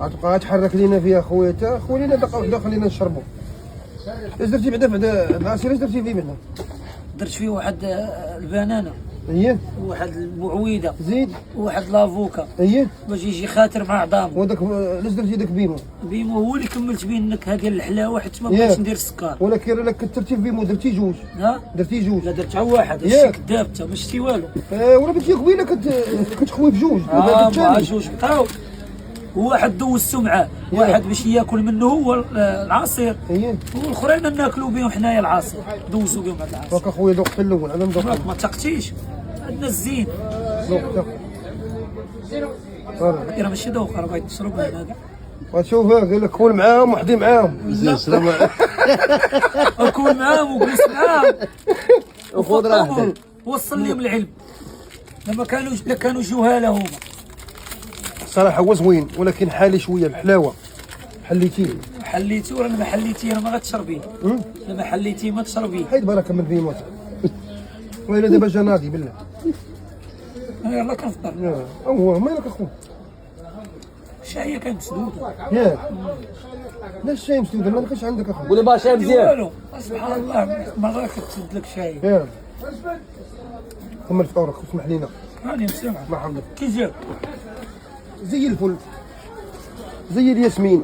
غتبقى تحرك لينا فيها خويا تا خويا داخل لينا نشربوا. اش درتي بعدا العصير اش درتي فيه بعدا؟ درت فيه واحد البنانه، اييه واحد المعويده، زيد واحد لافوكا اييه. باش يجي خاطر مع عظامه. وداك علاش درتي داك بيمو؟ بيمو هو اللي كملت به النكهه ديال الحلاوه حيت ما ياك. بغيتش ندير السكر. ولكن الا كثرتي البيمو درتي جوج. ها درتي جوج. لا درت عا واحد، ياك. هادشي كذاب انت ما شتي والو. ولا بنتي قبيله كتخوي بجوج. مع جوج بقاو. واحد دوزتو معاه، واحد باش ياكل منه هو العصير، اييه. والاخرين ناكلوا بهم حنايا العصير، دوزوا بهم هذا العصير. دوك اخويا دوق في الاول انا ندوق. راك ما تقتيش، عندنا الزين. دوق راه ماشي ذوق، راه بغيت نشرب هذا. وتشوف قال لك كول معاهم وحدي معاهم. زين سلام. اكون معاهم وجلس معاهم وخذ راحتك. وصل لهم العلم. لما كانوا جهاله هما. الصراحه هو زوين ولكن حالي شويه الحلاوه. حليتيه. حليتي ولا ما حليتي انا ما غتشربي. لما حليتي ما تشربي. حيد بركه من فيموت. ويلا دابا جا ناضي بالله. يلا كنفطر. هو مالك اخو؟ الشاي كانت مسدوده. ياك. لا الشاي مسدود ما لقيتش عندك اخو. قولي بقى شاي مزيان. والو سبحان الله مرة كتسد لك شاي. ياك. كمل فطورك اسمح لينا. راني مسامع. مرحبا. كي جاك؟ زي الفل. زي الياسمين.